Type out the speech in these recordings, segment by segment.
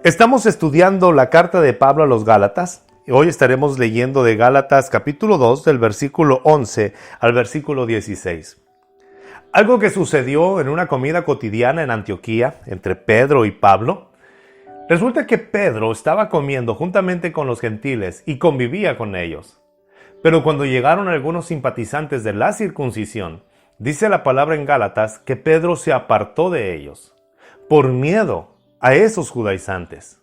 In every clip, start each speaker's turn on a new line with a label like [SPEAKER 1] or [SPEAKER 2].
[SPEAKER 1] Estamos estudiando la carta de Pablo a los Gálatas. Hoy estaremos leyendo de Gálatas capítulo 2 del versículo 11 al versículo 16. Algo que sucedió en una comida cotidiana en Antioquía entre Pedro y Pablo. Resulta que Pedro estaba comiendo juntamente con los gentiles y convivía con ellos. Pero cuando llegaron algunos simpatizantes de la circuncisión, dice la palabra en Gálatas que Pedro se apartó de ellos, por miedo a esos judaizantes.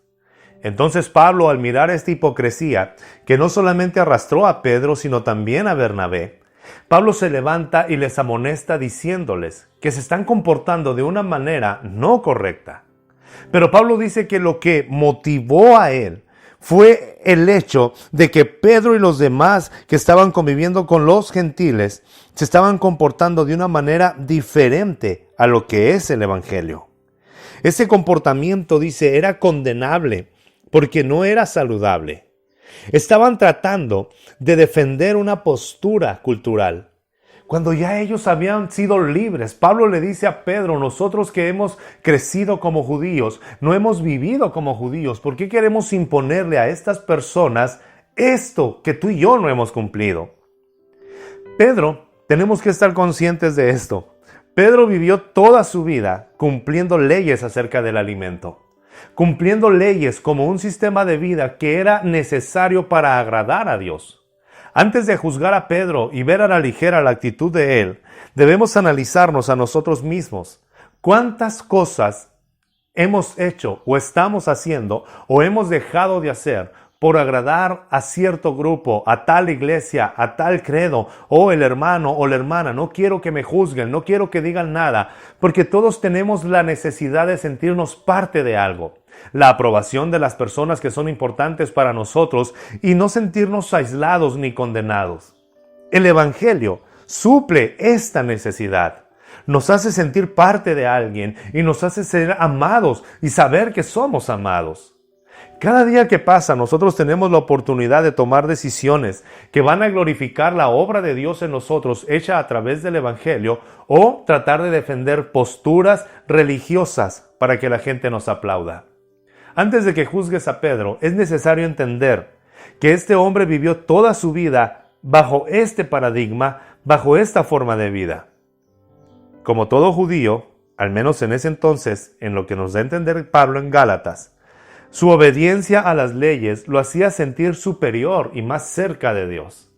[SPEAKER 1] Entonces Pablo, al mirar esta hipocresía, que no solamente arrastró a Pedro, sino también a Bernabé, Pablo se levanta y les amonesta diciéndoles que se están comportando de una manera no correcta. Pero Pablo dice que lo que motivó a él fue el hecho de que Pedro y los demás que estaban conviviendo con los gentiles se estaban comportando de una manera diferente a lo que es el evangelio. Ese comportamiento, dice, era condenable porque no era saludable. Estaban tratando de defender una postura cultural, cuando ya ellos habían sido libres. Pablo le dice a Pedro: nosotros que hemos crecido como judíos, no hemos vivido como judíos, ¿por qué queremos imponerle a estas personas esto que tú y yo no hemos cumplido? Pedro, tenemos que estar conscientes de esto. Pedro vivió toda su vida cumpliendo leyes acerca del alimento, cumpliendo leyes como un sistema de vida que era necesario para agradar a Dios. Antes de juzgar a Pedro y ver a la ligera la actitud de él, debemos analizarnos a nosotros mismos. ¿Cuántas cosas hemos hecho o estamos haciendo o hemos dejado de hacer por agradar a cierto grupo, a tal iglesia, a tal credo, o el hermano o la hermana? No quiero que me juzguen, no quiero que digan nada, porque todos tenemos la necesidad de sentirnos parte de algo. La aprobación de las personas que son importantes para nosotros y no sentirnos aislados ni condenados. El Evangelio suple esta necesidad. Nos hace sentir parte de alguien y nos hace ser amados y saber que somos amados. Cada día que pasa, nosotros tenemos la oportunidad de tomar decisiones que van a glorificar la obra de Dios en nosotros, hecha a través del Evangelio, o tratar de defender posturas religiosas para que la gente nos aplauda. Antes de que juzgues a Pedro, es necesario entender que este hombre vivió toda su vida bajo este paradigma, bajo esta forma de vida. Como todo judío, al menos en ese entonces, en lo que nos da a entender Pablo en Gálatas, su obediencia a las leyes lo hacía sentir superior y más cerca de Dios.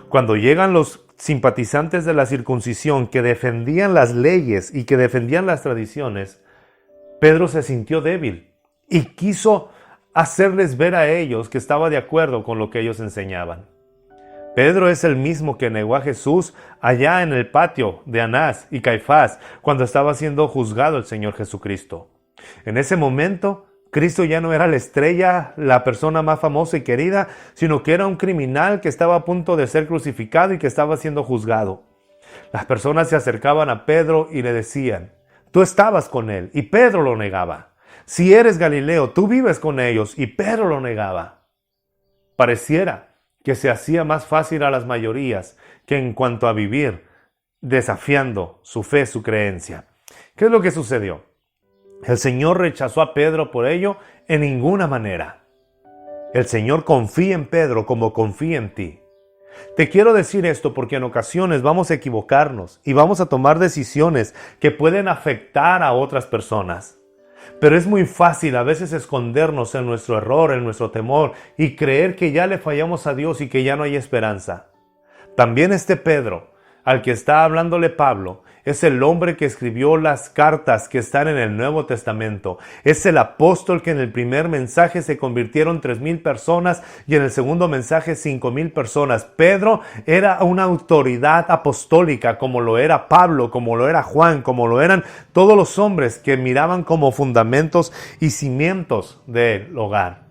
[SPEAKER 1] Cuando llegan los simpatizantes de la circuncisión que defendían las leyes y que defendían las tradiciones, Pedro se sintió débil y quiso hacerles ver a ellos que estaba de acuerdo con lo que ellos enseñaban. Pedro es el mismo que negó a Jesús allá en el patio de Anás y Caifás cuando estaba siendo juzgado el Señor Jesucristo. En ese momento, Cristo ya no era la estrella, la persona más famosa y querida, sino que era un criminal que estaba a punto de ser crucificado y que estaba siendo juzgado. Las personas se acercaban a Pedro y le decían: tú estabas con él, y Pedro lo negaba. Si eres Galileo, tú vives con ellos, y Pedro lo negaba. Pareciera que se hacía más fácil a las mayorías que en cuanto a vivir, desafiando su fe, su creencia. ¿Qué es lo que sucedió? El Señor rechazó a Pedro por ello en ninguna manera. El Señor confía en Pedro como confía en ti. Te quiero decir esto porque en ocasiones vamos a equivocarnos y vamos a tomar decisiones que pueden afectar a otras personas. Pero es muy fácil a veces escondernos en nuestro error, en nuestro temor y creer que ya le fallamos a Dios y que ya no hay esperanza. También este Pedro, al que está hablándole Pablo, es el hombre que escribió las cartas que están en el Nuevo Testamento. Es el apóstol que en el primer mensaje se convirtieron 3,000 personas y en el segundo mensaje 5,000 personas. Pedro era una autoridad apostólica como lo era Pablo, como lo era Juan, como lo eran todos los hombres que miraban como fundamentos y cimientos del hogar,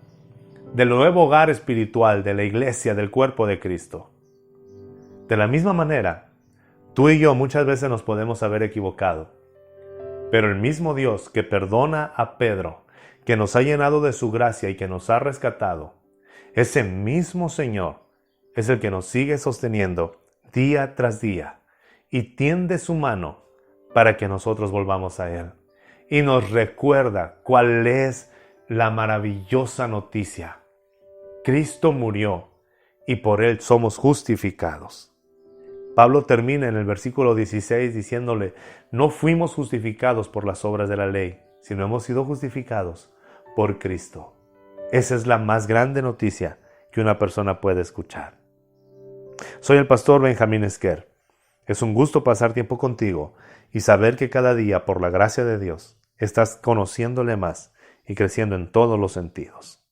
[SPEAKER 1] del nuevo hogar espiritual, de la iglesia, del cuerpo de Cristo. De la misma manera, tú y yo muchas veces nos podemos haber equivocado, pero el mismo Dios que perdona a Pedro, que nos ha llenado de su gracia y que nos ha rescatado, ese mismo Señor es el que nos sigue sosteniendo día tras día y tiende su mano para que nosotros volvamos a Él. Y nos recuerda cuál es la maravillosa noticia. Cristo murió y por Él somos justificados. Pablo termina en el versículo 16 diciéndole, no fuimos justificados por las obras de la ley, sino hemos sido justificados por Cristo. Esa es la más grande noticia que una persona puede escuchar. Soy el pastor Benjamín Esquer. Es un gusto pasar tiempo contigo y saber que cada día, por la gracia de Dios, estás conociéndole más y creciendo en todos los sentidos.